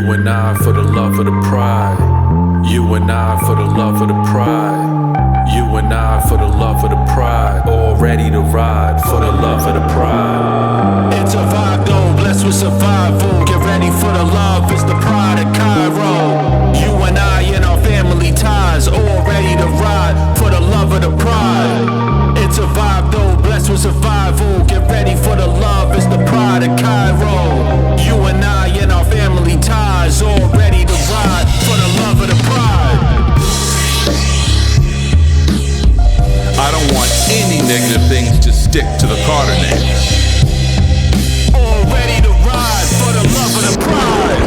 You and I for the love of the pride. You and I for the love of the pride. You and I for the love of the pride. All ready to ride for the love of the pride. It's a vibe though, blessed with survival. Get ready for the love, it's the pride of Kyro. You and I in our family ties, all ready to ride for the love of the pride. It's a vibe though, blessed with survival. Get ready for the love, it's the pride of Kyro. You and I in our family ties, all ready to ride for the love of the pride. I don't want any negative things to stick to the Carter name. All ready to ride for the love of the pride.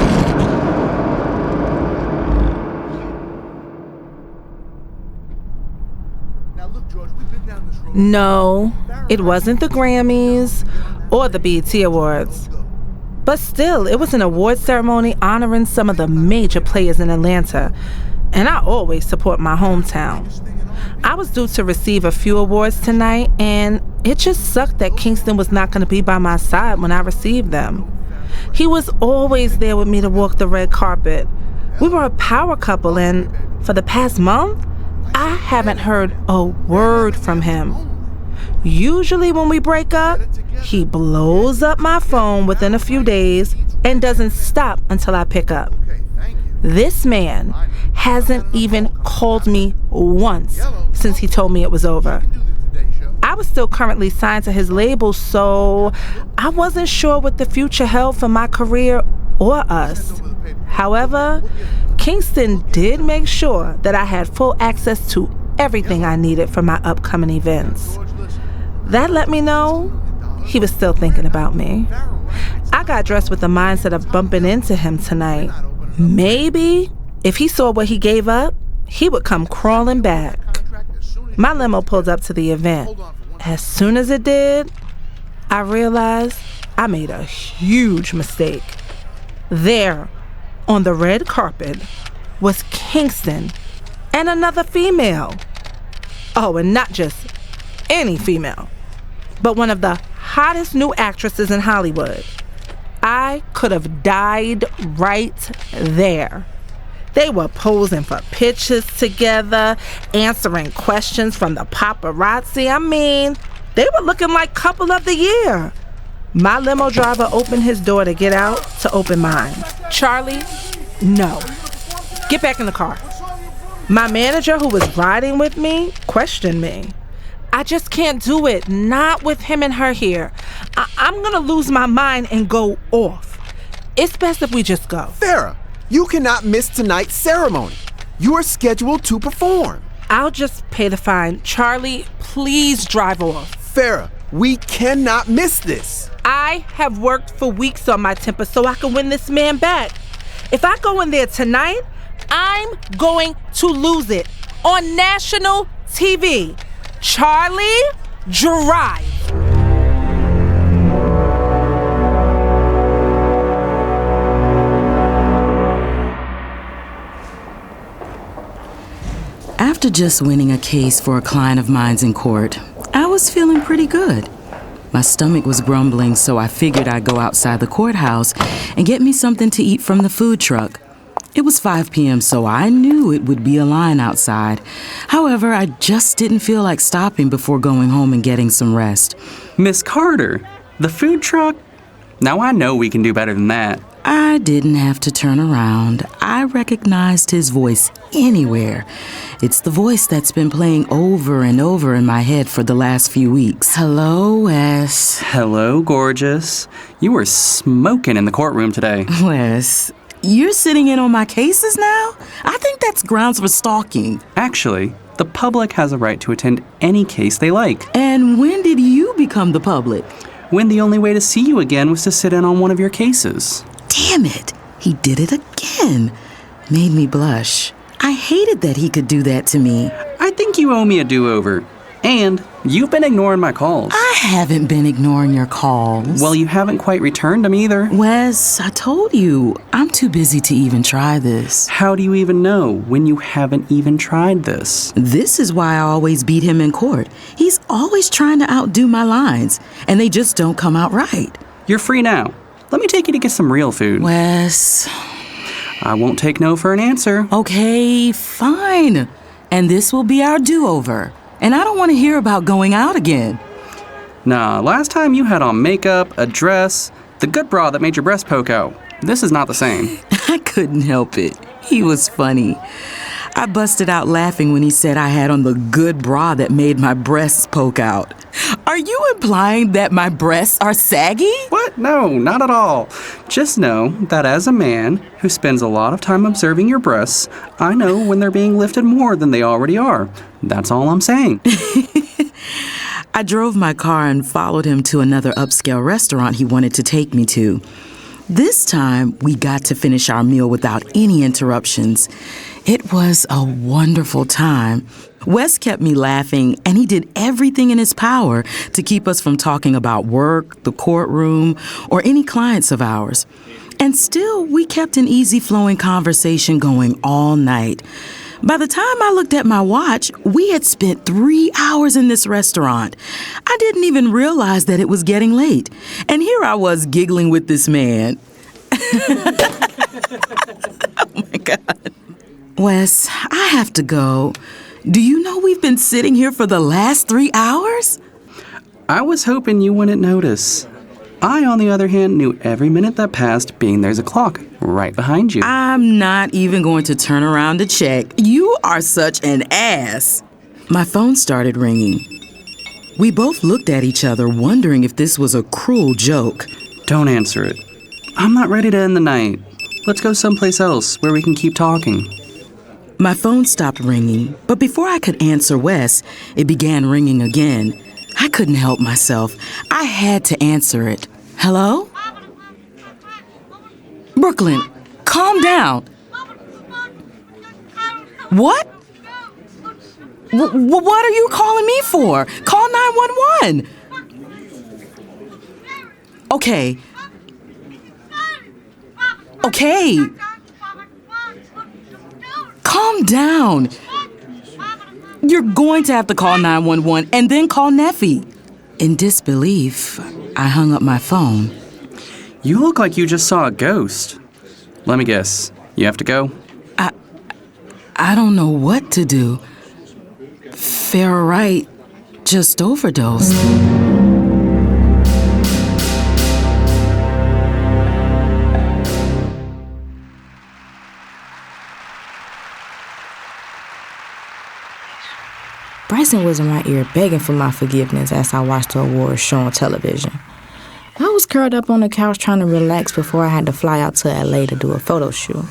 Now look, George, we've been down this road. No, it wasn't the Grammys or the BET Awards. But still, it was an award ceremony honoring some of the major players in Atlanta, and I always support my hometown. I was due to receive a few awards tonight, and it just sucked that Kingston was not going to be by my side when I received them. He was always there with me to walk the red carpet. We were a power couple, and for the past month, I haven't heard a word from him. Usually when we break up, he blows up my phone within a few days and doesn't stop until I pick up. This man hasn't even called me once since he told me it was over. I was still currently signed to his label, so I wasn't sure what the future held for my career or us. However, Kingston did make sure that I had full access to everything I needed for my upcoming events. That let me know he was still thinking about me. I got dressed with the mindset of bumping into him tonight. Maybe if he saw what he gave up, he would come crawling back. My limo pulled up to the event. As soon as it did, I realized I made a huge mistake. There, on the red carpet, was Kingston and another female. Oh, and not just any female, but one of the hottest new actresses in Hollywood. I could have died right there. They were posing for pictures together, answering questions from the paparazzi. I mean, they were looking like couple of the year. My limo driver opened his door to get out to open mine. Charlie, no. Get back in the car. My manager, who was riding with me, questioned me. I just can't do it, not with him and her here. I'm gonna lose my mind and go off. It's best if we just go. Farrah, you cannot miss tonight's ceremony. You are scheduled to perform. I'll just pay the fine. Charlie, please drive off. Farrah, we cannot miss this. I have worked for weeks on my temper so I can win this man back. If I go in there tonight, I'm going to lose it on national TV. Charlie, drive. After just winning a case for a client of mine's in court, I was feeling pretty good. My stomach was grumbling, so I figured I'd go outside the courthouse and get me something to eat from the food truck. It was 5 p.m., so I knew it would be a line outside. However, I just didn't feel like stopping before going home and getting some rest. Miss Carter, the food truck? Now I know we can do better than that. I didn't have to turn around. I recognized his voice anywhere. It's the voice that's been playing over and over in my head for the last few weeks. Hello, Wes. Hello, gorgeous. You were smoking in the courtroom today. Wes, you're sitting in on my cases now? I think that's grounds for stalking. Actually, the public has a right to attend any case they like. And when did you become the public? When the only way to see you again was to sit in on one of your cases. Damn it, he did it again. Made me blush. I hated that he could do that to me. I think you owe me a do-over. And you've been ignoring my calls. I haven't been ignoring your calls. Well, you haven't quite returned them either. Wes, I told you, I'm too busy to even try this. How do you even know when you haven't even tried this? This is why I always beat him in court. He's always trying to outdo my lines, and they just don't come out right. You're free now. Let me take you to get some real food. Wes... I won't take no for an answer. Okay, fine. And this will be our do-over. And I don't want to hear about going out again. Nah, last time you had on makeup, a dress, the good bra that made your breast poke out. This is not the same. I couldn't help it. He was funny. I busted out laughing when he said I had on the good bra that made my breasts poke out. Are you implying that my breasts are saggy? What? No, not at all. Just know that as a man who spends a lot of time observing your breasts, I know when they're being lifted more than they already are. That's all I'm saying. I drove my car and followed him to another upscale restaurant he wanted to take me to. This time, we got to finish our meal without any interruptions. It was a wonderful time. Wes kept me laughing, and he did everything in his power to keep us from talking about work, the courtroom, or any clients of ours. And still, we kept an easy-flowing conversation going all night. By the time I looked at my watch, we had spent 3 hours in this restaurant. I didn't even realize that it was getting late. And here I was giggling with this man. Oh my God. Wes, I have to go. Do you know we've been sitting here for the last 3 hours? I was hoping you wouldn't notice. I, on the other hand, knew every minute that passed, being there's a clock right behind you. I'm not even going to turn around to check. You are such an ass. My phone started ringing. We both looked at each other, wondering if this was a cruel joke. Don't answer it. I'm not ready to end the night. Let's go someplace else where we can keep talking. My phone stopped ringing, but before I could answer Wes, it began ringing again. I couldn't help myself. I had to answer it. Hello? Brooklyn, calm down. What? What are you calling me for? Call 911. Okay. Calm down. You're going to have to call 911 and then call Neffy. In disbelief, I hung up my phone. You look like you just saw a ghost. Let me guess. You have to go? I don't know what to do. Farrah just overdosed. Bryson was in my ear begging for my forgiveness as I watched the awards show on television. I was curled up on the couch trying to relax before I had to fly out to LA to do a photo shoot.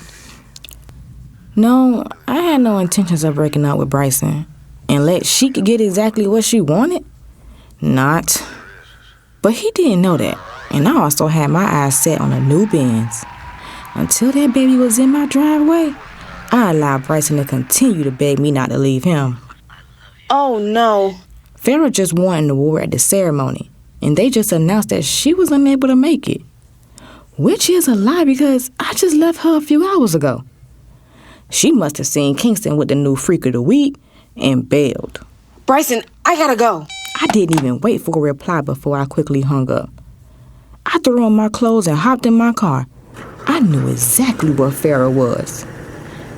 No, I had no intentions of breaking up with Bryson unless she could get exactly what she wanted. Not. But he didn't know that, and I also had my eyes set on a new Benz. Until that baby was in my driveway, I allowed Bryson to continue to beg me not to leave him. Oh, no. Farrah just won an award at the ceremony, and they just announced that she was unable to make it. Which is a lie because I just left her a few hours ago. She must have seen Kingston with the new Freak of the Week and bailed. Bryson, I gotta go. I didn't even wait for a reply before I quickly hung up. I threw on my clothes and hopped in my car. I knew exactly where Farrah was.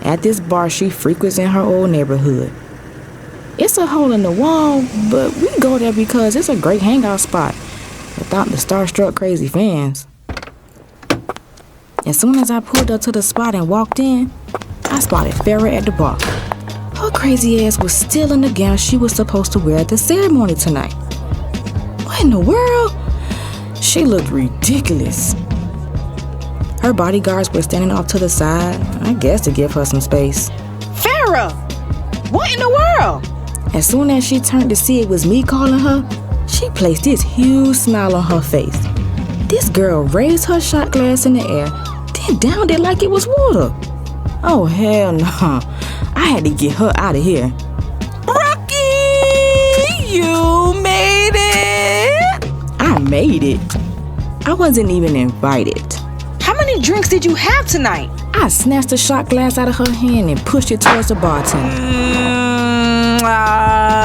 At this bar she frequents in her old neighborhood. It's a hole in the wall, but we go there because it's a great hangout spot without the starstruck crazy fans. As soon as I pulled up to the spot and walked in, I spotted Farrah at the bar. Her crazy ass was still in the gown she was supposed to wear at the ceremony tonight. What in the world? She looked ridiculous. Her bodyguards were standing off to the side, I guess to give her some space. Farrah! What in the world? As soon as she turned to see it was me calling her, she placed this huge smile on her face. This girl raised her shot glass in the air, then downed it like it was water. Oh, hell no. I had to get her out of here. Rookie! You made it! I made it. I wasn't even invited. How many drinks did you have tonight? I snatched the shot glass out of her hand and pushed it towards the bartender.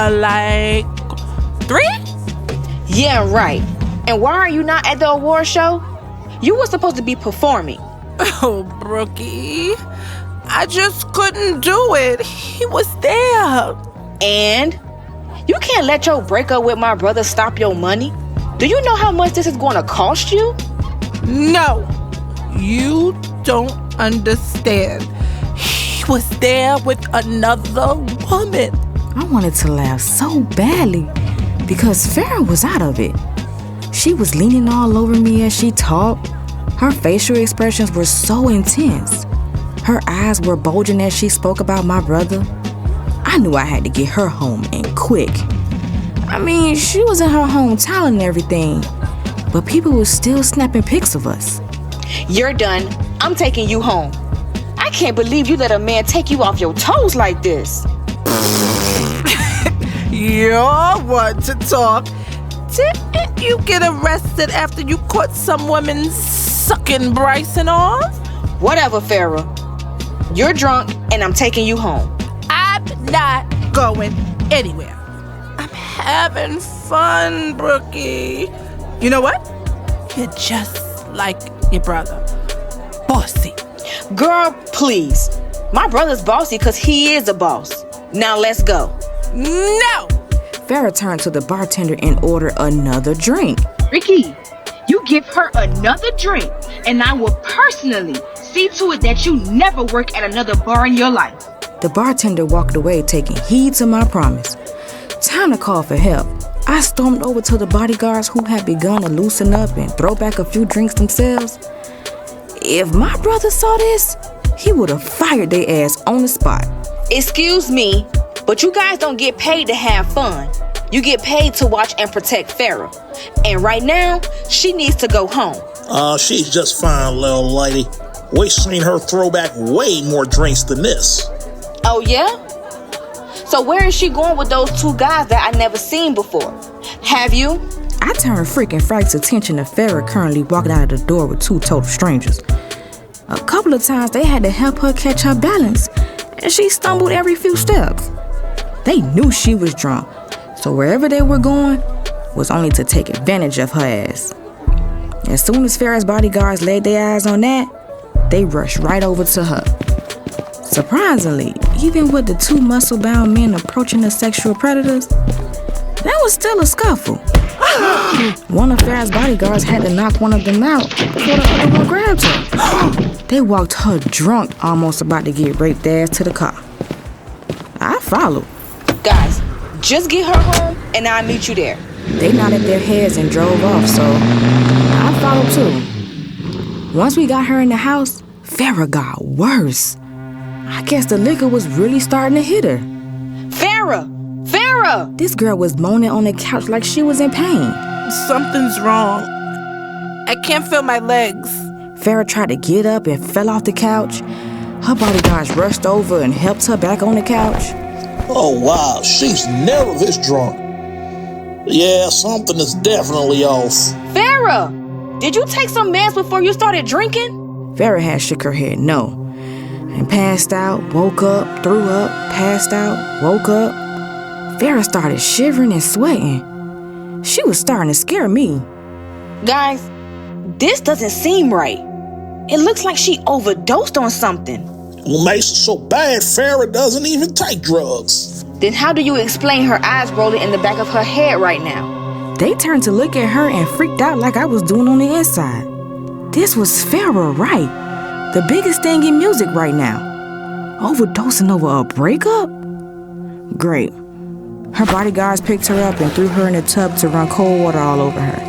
Like 3? Yeah, right. And why are you not at the award show? You were supposed to be performing. Oh, Brookie. I just couldn't do it. He was there. And you can't let your breakup with my brother stop your money. Do you know how much this is going to cost you? No, you don't understand. He was there with another woman. I wanted to laugh so badly because Farrah was out of it. She was leaning all over me as she talked. Her facial expressions were so intense. Her eyes were bulging as she spoke about my brother. I knew I had to get her home and quick. I mean, she was in her hometown and everything, but people were still snapping pics of us. You're done. I'm taking you home. I can't believe you let a man take you off your toes like this. You're one to talk. Didn't you get arrested after you caught some women sucking Bryson off? Whatever, Farrah. You're drunk and I'm taking you home. I'm not going anywhere. I'm having fun, Brookie. You know what? You're just like your brother. Bossy. Girl, please. My brother's bossy because he is a boss. Now let's go. No! Farrah turned to the bartender and ordered another drink. Ricky, you give her another drink, and I will personally see to it that you never work at another bar in your life. The bartender walked away, taking heed to my promise. Time to call for help. I stormed over to the bodyguards who had begun to loosen up and throw back a few drinks themselves. If my brother saw this, he would have fired their ass on the spot. Excuse me, but you guys don't get paid to have fun. You get paid to watch and protect Farrah. And right now, she needs to go home. She's just fine, little lady. We've seen her throw back way more drinks than this. Oh, yeah? So where is she going with those two guys that I never seen before? Have you? I turned freaking Frank's attention to Farrah currently walking out of the door with two total strangers. A couple of times they had to help her catch her balance, and she stumbled every few steps. They knew she was drunk, so wherever they were going was only to take advantage of her ass. As soon as Farrah's bodyguards laid their eyes on that, they rushed right over to her. Surprisingly, even with the two muscle-bound men approaching the sexual predators, there was still a scuffle. One of Farrah's bodyguards had to knock one of them out before the other one grabbed her. They walked her drunk, almost about to get raped ass to the car. I followed. Guys, just get her home and I'll meet you there. They nodded their heads and drove off, so I followed too. Once we got her in the house, Farrah got worse. I guess the liquor was really starting to hit her. Farrah! Farrah! This girl was moaning on the couch like she was in pain. Something's wrong. I can't feel my legs. Farrah tried to get up and fell off the couch. Her bodyguards rushed over and helped her back on the couch. Oh, wow, she's never this drunk. Yeah, something is definitely off. Farrah! Did you take some meds before you started drinking? Farrah had shook her head no. And passed out, woke up, threw up, passed out, woke up. Farrah started shivering and sweating. She was starting to scare me. Guys, this doesn't seem right. It looks like she overdosed on something. What makes it so bad, Farrah doesn't even take drugs. Then how do you explain her eyes rolling in the back of her head right now? They turned to look at her and freaked out like I was doing on the inside. This was Farrah, right? The biggest thing in music right now. Overdosing over a breakup? Great. Her bodyguards picked her up and threw her in a tub to run cold water all over her.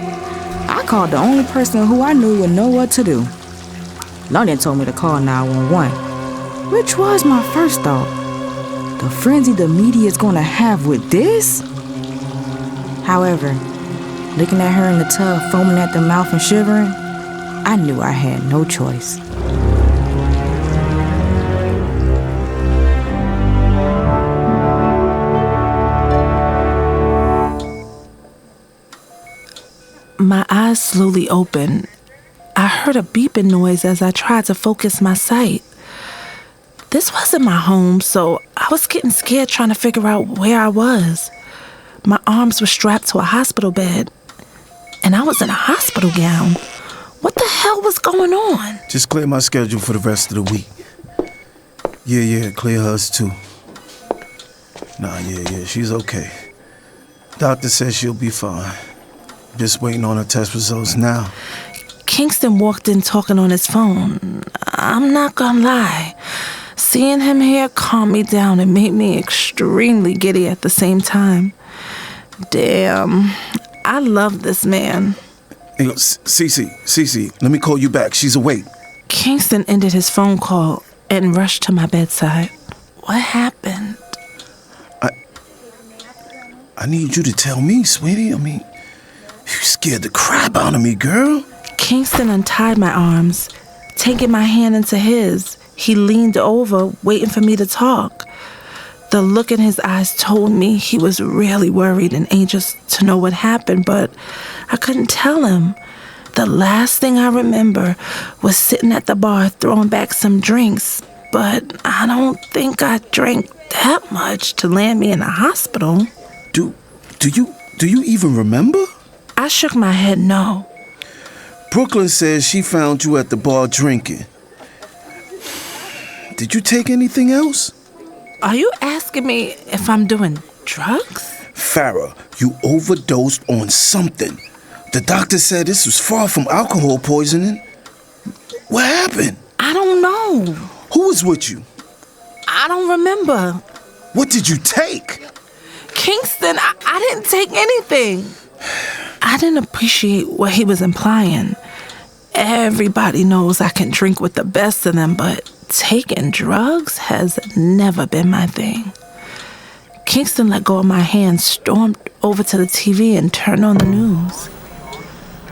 I called the only person who I knew would know what to do. London told me to call 911, which was my first thought. The frenzy the media is gonna have with this? However, looking at her in the tub, foaming at the mouth and shivering, I knew I had no choice. My eyes slowly opened. I heard a beeping noise as I tried to focus my sight. This wasn't my home, so I was getting scared trying to figure out where I was. My arms were strapped to a hospital bed, and I was in a hospital gown. What the hell was going on? Just clear my schedule for the rest of the week. Yeah, clear hers too. Nah, yeah, she's okay. Doctor says she'll be fine. Just waiting on her test results now. Kingston walked in talking on his phone. I'm not gonna lie. Seeing him here calmed me down and made me extremely giddy at the same time. Damn, I love this man. Hey, Cece, let me call you back. She's awake. Kingston ended his phone call and rushed to my bedside. What happened? I need you to tell me, sweetie. I mean, you scared the crap out of me, girl. Kingston untied my arms, taking my hand into his. He leaned over, waiting for me to talk. The look in his eyes told me he was really worried and anxious to know what happened, but I couldn't tell him. The last thing I remember was sitting at the bar throwing back some drinks, but I don't think I drank that much to land me in the hospital. Do you even remember? I shook my head no. Brooklyn says she found you at the bar drinking. Did you take anything else? Are you asking me if I'm doing drugs? Farrah, you overdosed on something. The doctor said this was far from alcohol poisoning. What happened? I don't know. Who was with you? I don't remember. What did you take? Kingston, I didn't take anything. I didn't appreciate what he was implying. Everybody knows I can drink with the best of them, but taking drugs has never been my thing. Kingston let go of my hand, stormed over to the TV, and turned on the news.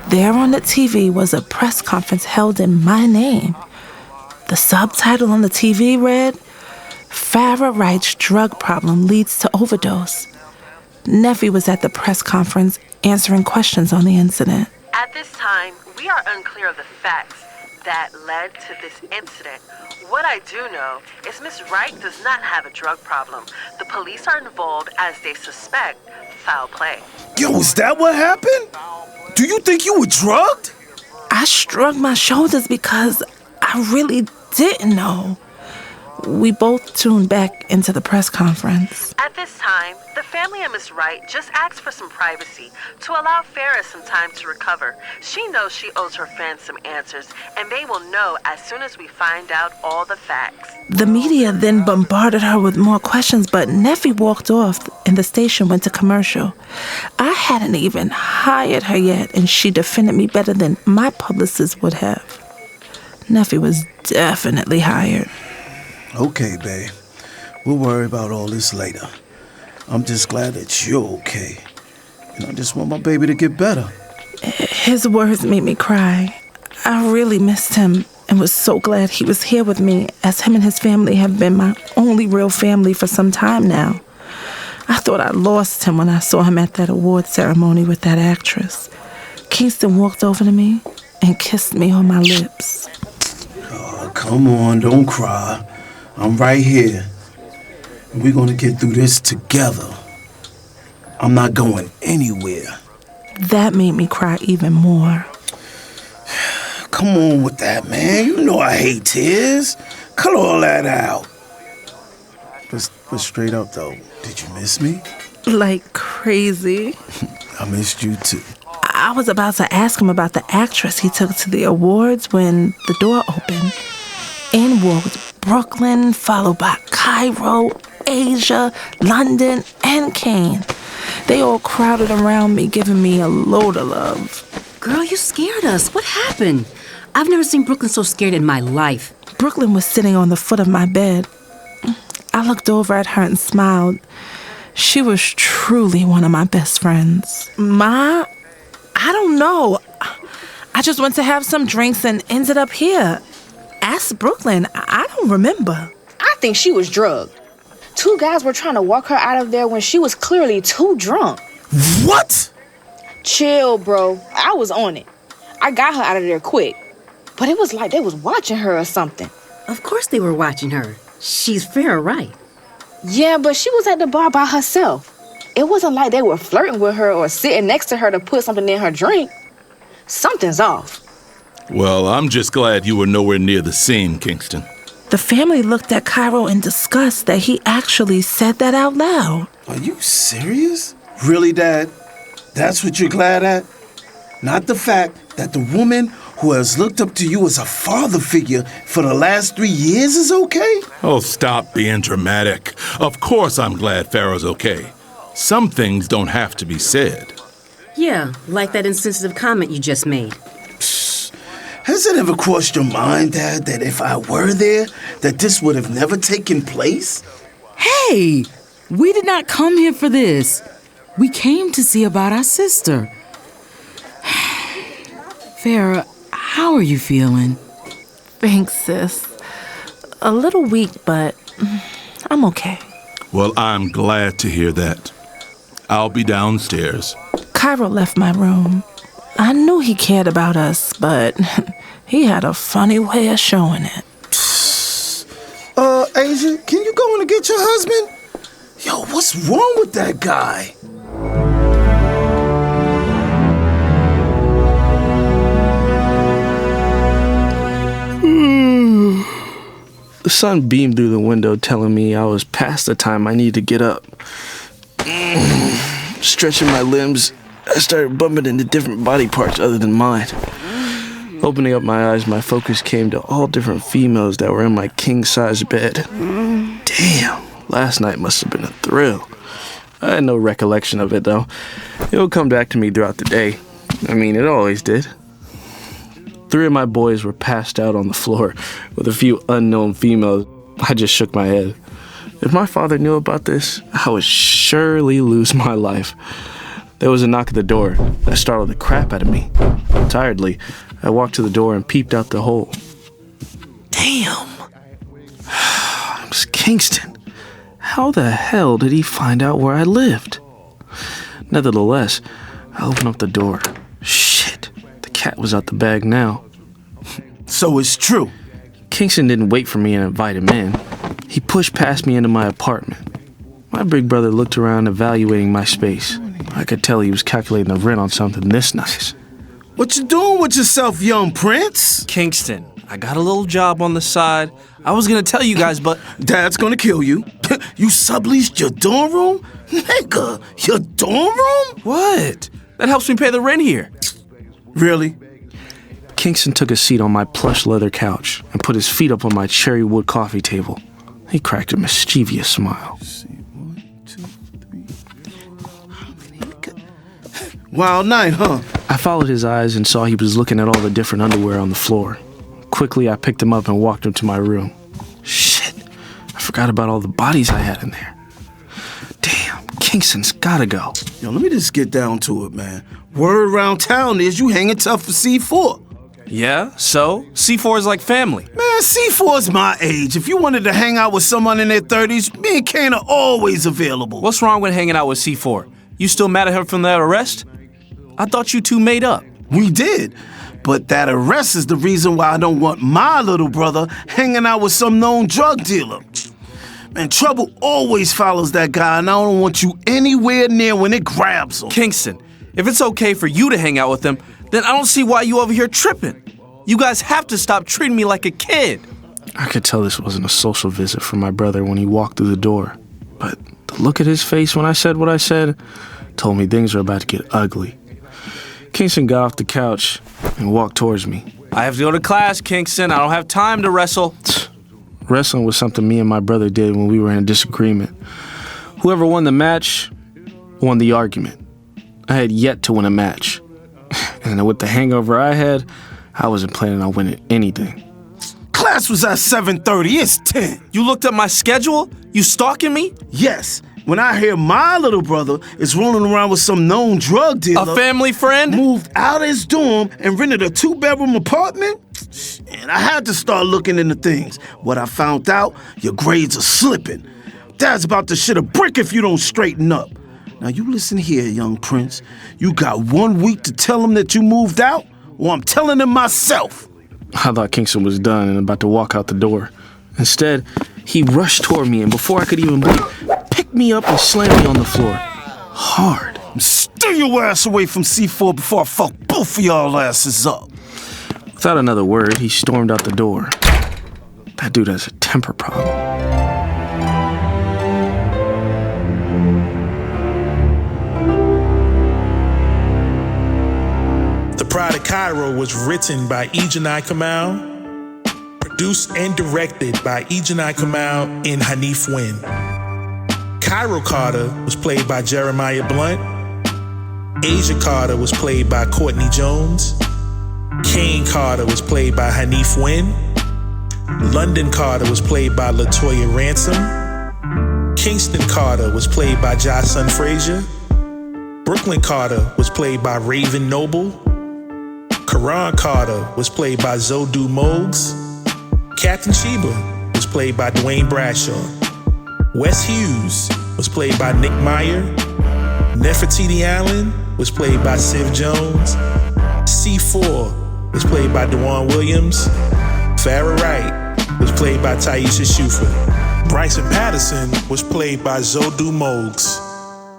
There on the TV was a press conference held in my name. The subtitle on the TV read, Farrah writes drug problem leads to overdose. Neffy was at the press conference answering questions on the incident. At this time, we are unclear of the facts that led to this incident. What I do know is Miss Wright does not have a drug problem. The police are involved as they suspect foul play. Yo, is that what happened? Do you think you were drugged? I shrugged my shoulders because I really didn't know. We both tuned back into the press conference. At this time, the family of Miss Wright just asked for some privacy to allow Farrah some time to recover. She knows she owes her fans some answers, and they will know as soon as we find out all the facts. The media then bombarded her with more questions, but Neffy walked off and the station went to commercial. I hadn't even hired her yet, and she defended me better than my publicist would have. Neffy was definitely hired. Okay, babe. We'll worry about all this later. I'm just glad that you're okay. And I just want my baby to get better. His words made me cry. I really missed him and was so glad he was here with me, as him and his family have been my only real family for some time now. I thought I lost him when I saw him at that award ceremony with that actress. Kingston walked over to me and kissed me on my lips. Oh, come on, don't cry. I'm right here. We're going to get through this together. I'm not going anywhere. That made me cry even more. Come on with that, man. You know I hate tears. Cut all that out. But straight up, though, did you miss me? Like crazy. I missed you, too. I was about to ask him about the actress he took to the awards when the door opened. In walked Brooklyn, followed by Kyro, Asia, London, and Kane. They all crowded around me, giving me a load of love. Girl, you scared us. What happened? I've never seen Brooklyn so scared in my life. Brooklyn was sitting on the foot of my bed. I looked over at her and smiled. She was truly one of my best friends. Ma, I don't know. I just went to have some drinks and ended up here. Ask Brooklyn. I don't remember. I think she was drugged. 2 guys were trying to walk her out of there when she was clearly too drunk. What? Chill, bro. I was on it. I got her out of there quick. But it was like they was watching her or something. Of course they were watching her. She's Farrah, right? Yeah, but she was at the bar by herself. It wasn't like they were flirting with her or sitting next to her to put something in her drink. Something's off. Well, I'm just glad you were nowhere near the scene, Kingston. The family looked at Kyro in disgust that he actually said that out loud. Are you serious? Really, Dad? That's what you're glad at? Not the fact that the woman who has looked up to you as a father figure for the last 3 years is okay? Oh, stop being dramatic. Of course I'm glad Farrah's okay. Some things don't have to be said. Yeah, like that insensitive comment you just made. Has it ever crossed your mind, Dad, that if I were there, that this would have never taken place? Hey, we did not come here for this. We came to see about our sister. Farrah, how are you feeling? Thanks, sis. A little weak, but I'm okay. Well, I'm glad to hear that. I'll be downstairs. Kyro left my room. I knew he cared about us, but he had a funny way of showing it. Asia, can you go in and get your husband? Yo, what's wrong with that guy? The sun beamed through the window, telling me I was past the time I need to get up. Stretching my limbs, I started bumping into different body parts other than mine. Opening up my eyes, my focus came to all different females that were in my king-size bed. Damn, last night must have been a thrill. I had no recollection of it, though. It'll come back to me throughout the day. I mean, it always did. 3 of my boys were passed out on the floor with a few unknown females. I just shook my head. If my father knew about this, I would surely lose my life. There was a knock at the door that startled the crap out of me. Tiredly, I walked to the door and peeped out the hole. Damn! It was Kingston. How the hell did he find out where I lived? Nevertheless, I opened up the door. Shit, the cat was out the bag now. So it's true. Kingston didn't wait for me and invite him in. He pushed past me into my apartment. My big brother looked around, evaluating my space. I could tell he was calculating the rent on something this nice. What you doing with yourself, young prince? Kingston, I got a little job on the side. I was gonna tell you guys, but... Dad's gonna kill you. You subleased your dorm room? Nigga, your dorm room? What? That helps me pay the rent here. Really? Kingston took a seat on my plush leather couch and put his feet up on my cherry wood coffee table. He cracked a mischievous smile. Wild night, huh? I followed his eyes and saw he was looking at all the different underwear on the floor. Quickly, I picked him up and walked him to my room. Shit, I forgot about all the bodies I had in there. Damn, Kingston's gotta go. Yo, let me just get down to it, man. Word around town is you hanging tough for C4. Yeah, so? C4 is like family. Man, C4's my age. If you wanted to hang out with someone in their 30s, me and Kane are always available. What's wrong with hanging out with C4? You still mad at him from that arrest? I thought you two made up. We did. But that arrest is the reason why I don't want my little brother hanging out with some known drug dealer. Man, trouble always follows that guy, and I don't want you anywhere near when it grabs him. Kingston, if it's okay for you to hang out with him, then I don't see why you over here tripping. You guys have to stop treating me like a kid. I could tell this wasn't a social visit for my brother when he walked through the door. But the look at his face when I said what I said told me things were about to get ugly. Kingston got off the couch and walked towards me. I have to go to class, Kingston. I don't have time to wrestle. Wrestling was something me and my brother did when we were in a disagreement. Whoever won the match won the argument. I had yet to win a match. And with the hangover I had, I wasn't planning on winning anything. Class was at 7:30. It's 10. You looked at my schedule? You stalking me? Yes. When I hear my little brother is rolling around with some known drug dealer... A family friend? ...moved out of his dorm and rented a 2-bedroom apartment, and I had to start looking into things. What I found out, your grades are slipping. Dad's about to shit a brick if you don't straighten up. Now you listen here, young prince. You got 1 week to tell him that you moved out, or I'm telling him myself. I thought Kingston was done and about to walk out the door. Instead, he rushed toward me, and before I could even blink, picked me up and slammed me on the floor. Hard. Steer your ass away from C4 before I fuck both of y'all asses up. With Without another word, he stormed out the door. That dude has a temper problem. The Pride of Kyro was written by Ejanai Kamal, produced and directed by Ejanai Kamal and Hanif Wynn. Kyro Carter was played by Jeremiah Blunt. Asia Carter was played by Courtney Jones. Kane Carter was played by Hanif Wynn. London Carter was played by LaToya Ransom. Kingston Carter was played by Jocelyn Frazier. Brooklyn Carter was played by Raven Noble. Koran Carter was played by Zodu Mogs. Captain Sheba was played by Dwayne Bradshaw. Wes Hughes was played by Nick Meyer. Nefertiti Allen was played by Siv Jones. C4 was played by Dewan Williams. Farrah Wright was played by Taisha Shufa. Bryson Patterson was played by Zodu Mogs.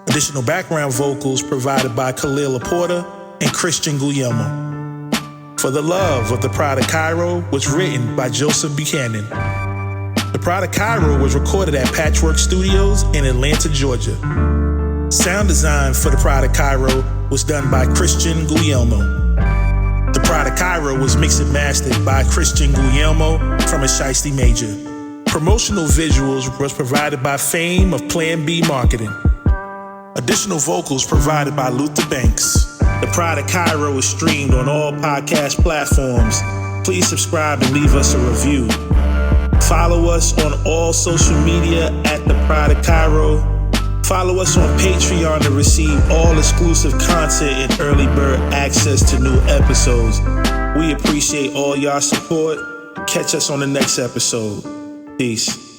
Additional background vocals provided by Khalil Laporta and Christian Guillermo. For the Love of the Pride of Kyro was written by Joseph Buchanan. The Pride of Kyro was recorded at Patchwork Studios in Atlanta, Georgia. Sound design for The Pride of Kyro was done by Christian Guillermo. The Pride of Kyro was mixed and mastered by Christian Guillermo from a Shiesty Major. Promotional visuals was provided by Fame of Plan B Marketing. Additional vocals provided by Luther Banks. The Pride of Kyro is streamed on all podcast platforms. Please subscribe and leave us a review. Follow us on all social media at The Pride of Kyro. Follow us on Patreon to receive all exclusive content and early bird access to new episodes. We appreciate all y'all support. Catch us on the next episode. Peace.